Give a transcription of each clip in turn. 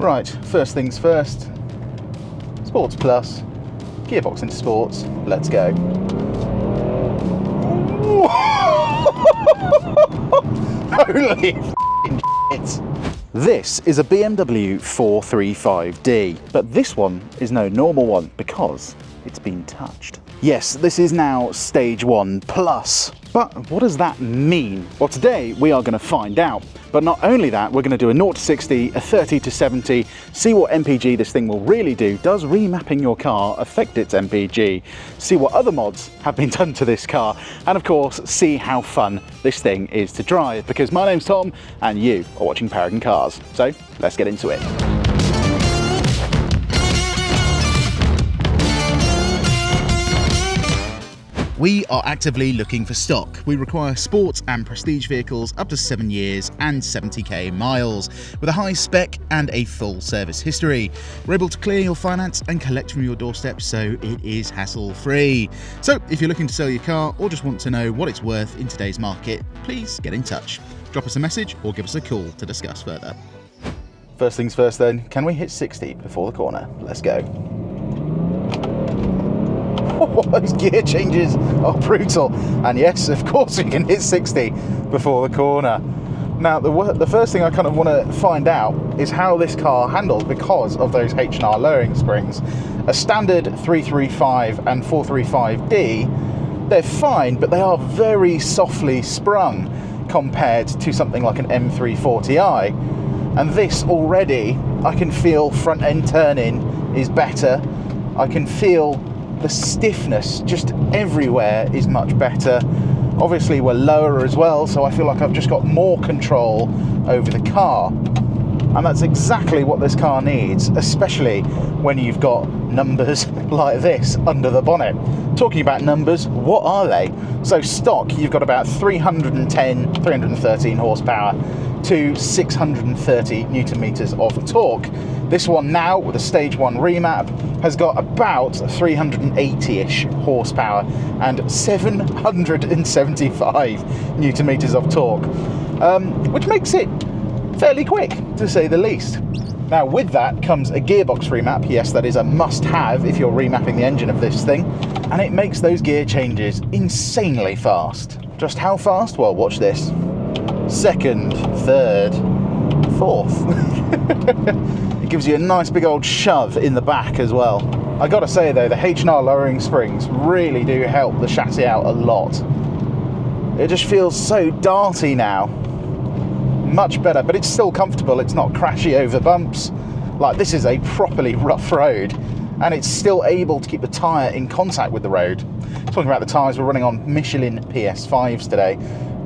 Right, first things first. Sports Plus, gearbox into sports, let's go. Holy shit. This is a BMW 435D, but this one is no normal one because it's been touched. Yes, this is now stage 1 plus. But what does that mean? Well, today we are going to find out. But not only that, we're going to do a 0 to 60, a 30 to 70, see what MPG this thing will really do. Does remapping your car affect its MPG? See what other mods have been done to this car. And of course, see how fun this thing is to drive. Because my name's Tom and you are watching Paragon Cars. So let's get into it. We are actively looking for stock. We require sports and prestige vehicles up to 7 years and 70k miles, with a high spec and a full service history. We're able to clear your finance and collect from your doorstep, so it is hassle-free. So if you're looking to sell your car or just want to know what it's worth in today's market, please get in touch. Drop us a message or give us a call to discuss further. First things first then, can we hit 60 before the corner? Let's go. Oh, those gear changes are brutal. And yes, of course we can hit 60 before the corner. Now, the first thing I kind of want to find out is how this car handles because of those H&R lowering springs. A standard 335 and 435D, they're fine, but they are very softly sprung compared to something like an M340i. And this already, I can feel front end turning is better. I can feel the stiffness just everywhere is much better. Obviously we're lower as well, so I feel like I've just got more control over the car. And that's exactly what this car needs, especially when you've got numbers like this under the bonnet. Talking about numbers, what are they? So stock, you've got about 313 horsepower to 630 newton meters of torque. This one now, with a stage 1 remap, has got about 380-ish horsepower and 775 newton meters of torque, which makes it fairly quick, to say the least. Now, with that comes a gearbox remap. Yes, that is a must-have if you're remapping the engine of this thing, and it makes those gear changes insanely fast. Just how fast? Well, watch this. Second, third, fourth. It gives you a nice big old shove in the back as well. I gotta say though, the H&R lowering springs really do help the chassis out a lot. It just feels so darty now. Much better, but it's still comfortable. It's not crashy over bumps. Like, this is a properly rough road, and it's still able to keep the tyre in contact with the road. Talking about the tyres, we're running on Michelin PS5s today,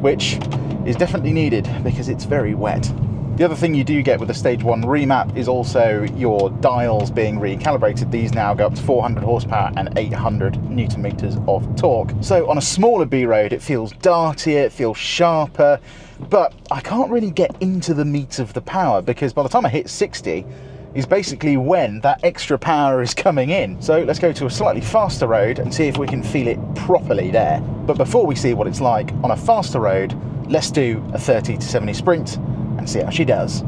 which is definitely needed because it's very wet. The other thing you do get with a stage 1 remap is also your dials being recalibrated. These now go up to 400 horsepower and 800 newton meters of torque. So on a smaller B road, it feels dartier, it feels sharper, but I can't really get into the meat of the power because by the time I hit 60 is basically when that extra power is coming in. So let's go to a slightly faster road and see if we can feel it properly there. But before we see what it's like on a faster road, let's do a 30 to 70 sprint and see how she does.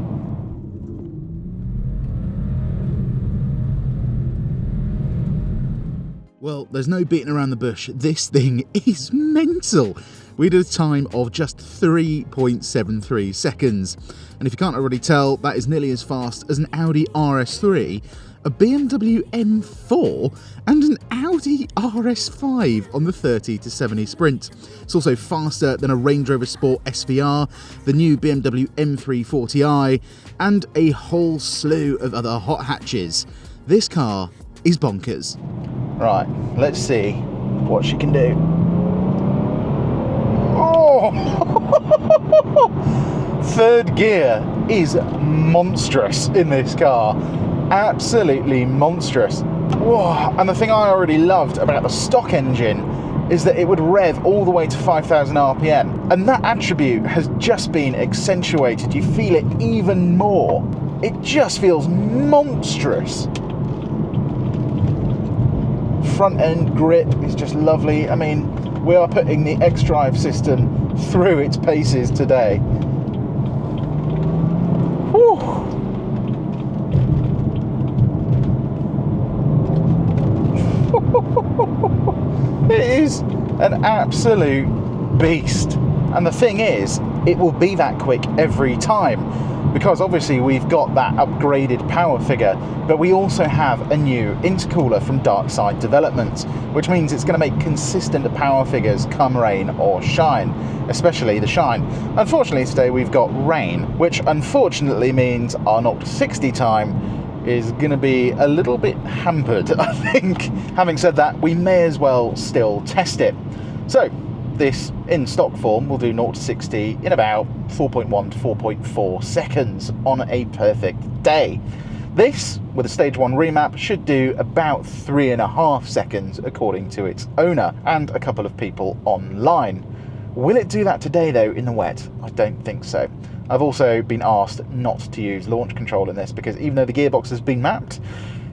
Well, there's no beating around the bush. This thing is mental. We did a time of just 3.73 seconds. And if you can't already tell, that is nearly as fast as an Audi RS3, a BMW M4 and an Audi RS5 on the 30 to 70 sprint. It's also faster than a Range Rover Sport SVR, the new BMW M340i, and a whole slew of other hot hatches. This car is bonkers. Right, let's see what she can do. Oh! Third gear is monstrous in this car. Absolutely monstrous. Whoa. And the thing I already loved about the stock engine is that it would rev all the way to 5,000 RPM. And that attribute has just been accentuated. You feel it even more. It just feels monstrous. Front end grip is just lovely. I mean, we are putting the X-Drive system through its paces today. Whew. An absolute beast. And the thing is, it will be that quick every time, because obviously we've got that upgraded power figure, but we also have a new intercooler from Darkside Developments, which means it's going to make consistent power figures come rain or shine, especially the shine. Unfortunately today we've got rain, which unfortunately means our 0 to 60 time is going to be a little bit hampered, I think. Having said that, we may as well still test it. So this, in stock form, will do 0 to 60 in about 4.1 to 4.4 seconds on a perfect day. This, with a stage 1 remap, should do about 3.5 seconds according to its owner and a couple of people online. Will it do that today though in the wet? I don't think so. I've also been asked not to use launch control in this because even though the gearbox has been mapped,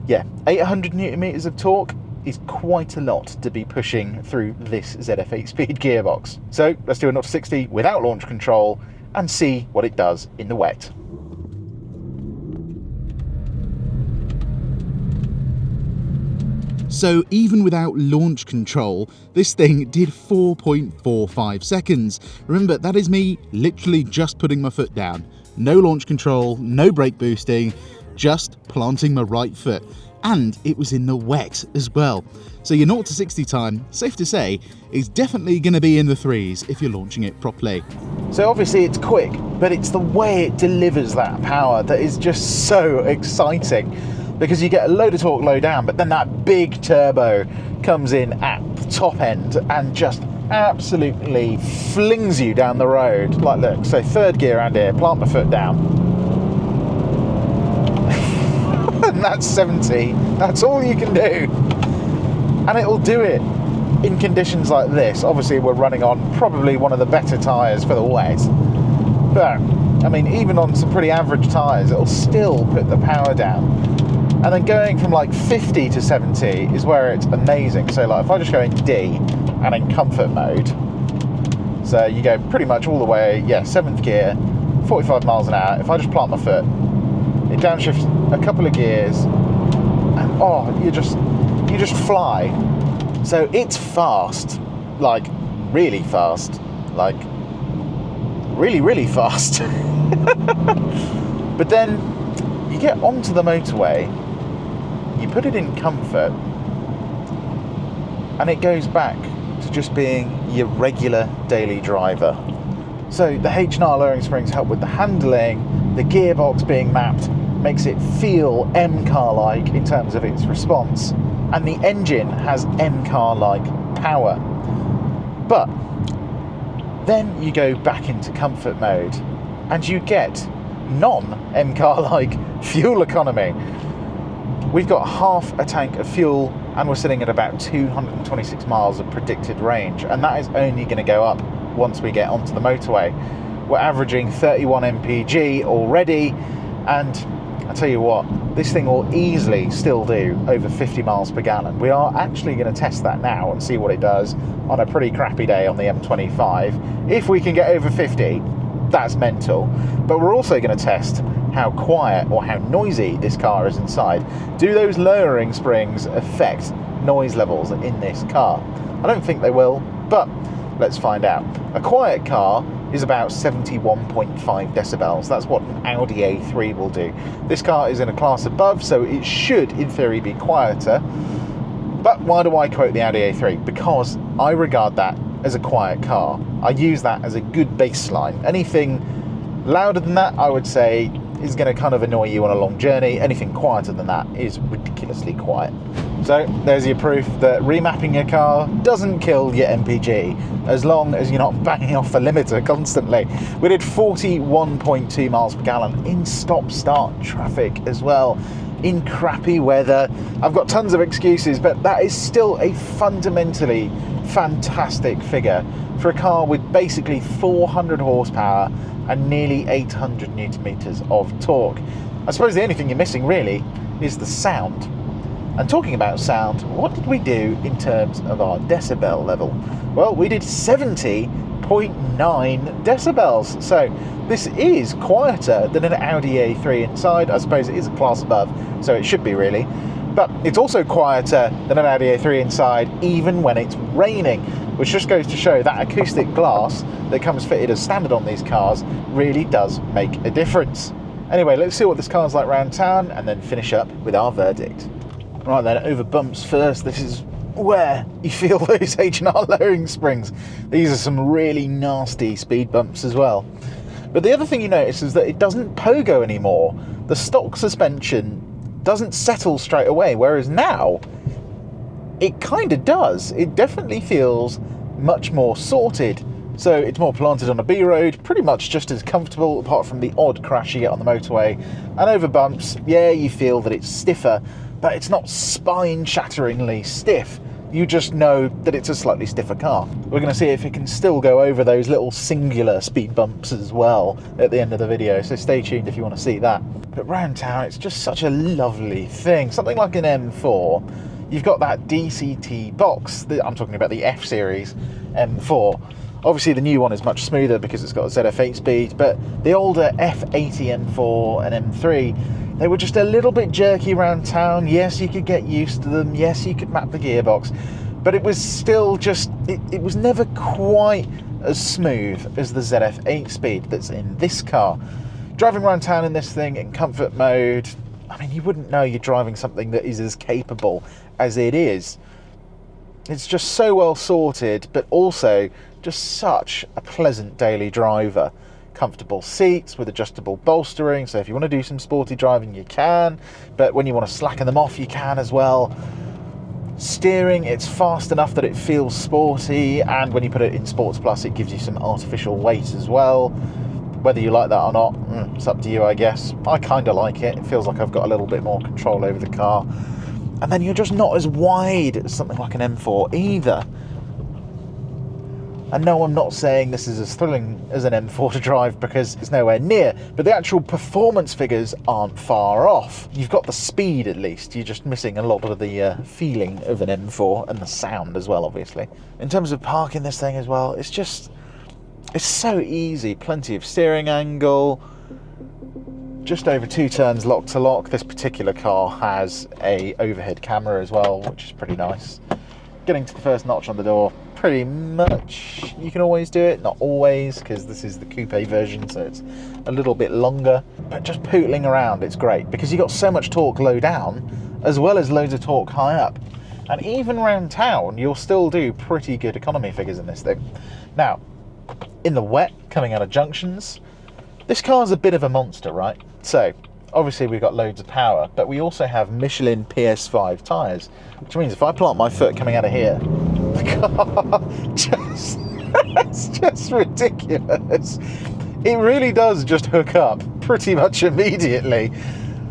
yeah, 800 newton meters of torque is quite a lot to be pushing through this ZF8 speed gearbox. So let's do a 0 to 60 without launch control and see what it does in the wet. So even without launch control, this thing did 4.45 seconds. Remember, that is me literally just putting my foot down. No launch control, no brake boosting, just planting my right foot. And it was in the wet as well. So your 0 to 60 time, safe to say, is definitely going to be in the 3s if you're launching it properly. So obviously it's quick, but it's the way it delivers that power that is just so exciting, because you get a load of torque low down, but then that big turbo comes in at the top end and just absolutely flings you down the road. Like, look, so third gear around here, plant my foot down. And that's 70, that's all you can do. And it'll do it in conditions like this. Obviously we're running on probably one of the better tyres for the wet, but I mean, even on some pretty average tyres, it'll still put the power down. And then going from like 50 to 70 is where it's amazing. So like if I just go in D and in comfort mode, so you go pretty much all the way, yeah, 7th gear, 45 miles an hour. If I just plant my foot, it downshifts a couple of gears, and oh, you just fly. So it's fast, like really fast, like really, really fast. But then you get onto the motorway, you put it in comfort, and it goes back to just being your regular daily driver. So the H&R lowering springs help with the handling, the gearbox being mapped makes it feel M-car-like in terms of its response, and the engine has M-car-like power. But then you go back into comfort mode and you get non-M-car-like fuel economy. We've got half a tank of fuel and we're sitting at about 226 miles of predicted range, and that is only going to go up once we get onto the motorway. We're averaging 31 mpg already, and I tell you what, this thing will easily still do over 50 miles per gallon. We are actually going to test that now and see what it does on a pretty crappy day on the M25. If we can get over 50, that's mental. But we're also going to test how quiet or how noisy this car is inside. Do those lowering springs affect noise levels in this car? I don't think they will, but let's find out. A quiet car is about 71.5 decibels. That's what an Audi A3 will do. This car is in a class above, so it should, in theory, be quieter. But why do I quote the Audi A3? Because I regard that as a quiet car. I use that as a good baseline. Anything louder than that, I would say, is going to kind of annoy you on a long journey. Anything quieter than that is ridiculously quiet. So there's your proof that remapping your car doesn't kill your MPG as long as you're not banging off the limiter constantly. We did 41.2 miles per gallon in stop-start traffic as well, in crappy weather. I've got tons of excuses, but that is still a fundamentally fantastic figure for a car with basically 400 horsepower and nearly 800 newton meters of torque. I suppose the only thing you're missing really is the sound. And talking about sound, what did we do in terms of our decibel level? Well, we did 70.9 decibels. So this is quieter than an Audi A3 inside. I suppose it is a class above, so it should be really. But it's also quieter than an Audi A3 inside, even when it's raining, which just goes to show that acoustic glass that comes fitted as standard on these cars really does make a difference. Anyway, let's see what this car's like around town and then finish up with our verdict. Right then, over bumps first. This is where you feel those H&R lowering springs. These are some really nasty speed bumps as well. But the other thing you notice is that it doesn't pogo anymore. The stock suspension doesn't settle straight away, whereas now it kind of does. It definitely feels much more sorted. So it's more planted on a B road, pretty much just as comfortable, apart from the odd crash you get on the motorway. And over bumps, yeah, you feel that it's stiffer, but it's not spine-shatteringly stiff. You just know that it's a slightly stiffer car. We're going to see if it can still go over those little singular speed bumps as well at the end of the video, so stay tuned if you want to see that. But round town, it's just such a lovely thing. Something like an M4, you've got that DCT box. I'm talking about the F-Series M4. Obviously the new one is much smoother because it's got a ZF8 speed, but the older F80 M4 and M3, they were just a little bit jerky around town. Yes, you could get used to them. Yes, you could map the gearbox, but it was still just, it was never quite as smooth as the ZF8 speed that's in this car. Driving around town in this thing in comfort mode, I mean, you wouldn't know you're driving something that is as capable as it is. It's just so well sorted, but also just such a pleasant daily driver. Comfortable seats with adjustable bolstering, so if you want to do some sporty driving you can, but when you want to slacken them off you can as well. Steering, it's fast enough that it feels sporty, and when you put it in Sports Plus it gives you some artificial weight as well. Whether you like that or not, it's up to you, I guess. I kind of like it. It feels like I've got a little bit more control over the car. And then you're just not as wide as something like an M4 either. And no, I'm not saying this is as thrilling as an M4 to drive because it's nowhere near, but the actual performance figures aren't far off. You've got the speed at least, you're just missing a lot of the feeling of an M4 and the sound as well, obviously. In terms of parking this thing as well, it's so easy, plenty of steering angle, just over 2 turns lock to lock. This particular car has a overhead camera as well, which is pretty nice. Getting to the first notch on the door, pretty much you can always do it, not always, because this is the coupe version, so it's a little bit longer, but just pootling around it's great because you've got so much torque low down as well as loads of torque high up, and even around town you'll still do pretty good economy figures in this thing. Now in the wet, coming out of junctions, this car's a bit of a monster, right? So obviously we've got loads of power, but we also have Michelin PS5 tyres, which means if I plant my foot coming out of here, the car it's just ridiculous. It really does just hook up pretty much immediately,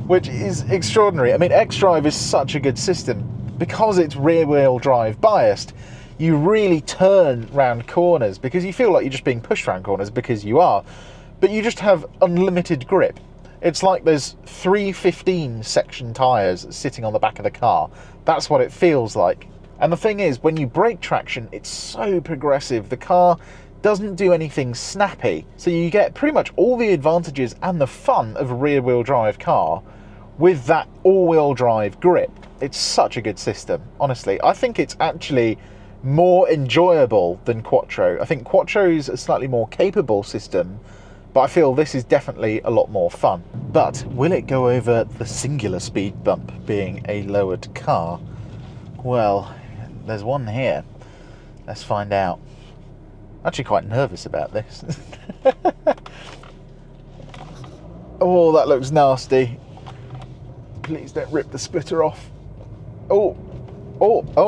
which is extraordinary. I mean, xDrive is such a good system because it's rear-wheel drive biased. You really turn round corners because you feel like you're just being pushed round corners because you are, but you just have unlimited grip. It's like there's 315 section tyres sitting on the back of the car. That's what it feels like. And the thing is, when you brake traction, it's so progressive. The car doesn't do anything snappy. So you get pretty much all the advantages and the fun of a rear-wheel drive car with that all-wheel drive grip. It's such a good system, honestly. I think it's actually more enjoyable than Quattro. I think Quattro's a slightly more capable system, but I feel this is definitely a lot more fun. But will it go over the singular speed bump being a lowered car? Well, there's one here. Let's find out. I'm actually quite nervous about this. Oh, that looks nasty. Please don't rip the splitter off. Oh,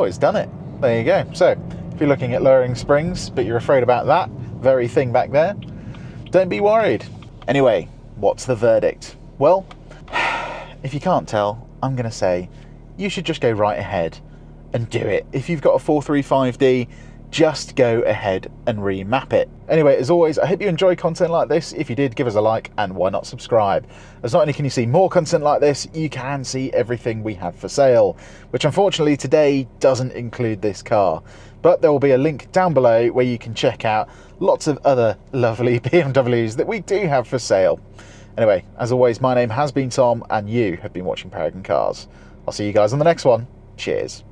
it's done it. There you go. So, if you're looking at lowering springs, but you're afraid about that very thing back there, don't be worried. Anyway, what's the verdict? Well, if you can't tell, I'm going to say you should just go right ahead and do it. If you've got a 435D, just go ahead and remap it. Anyway, as always, I hope you enjoy content like this. If you did, give us a like, and why not subscribe? As not only can you see more content like this, you can see everything we have for sale, which unfortunately today doesn't include this car. But there will be a link down below where you can check out lots of other lovely BMWs that we do have for sale. Anyway, as always, my name has been Tom, and you have been watching Paragon Cars. I'll see you guys on the next one. Cheers.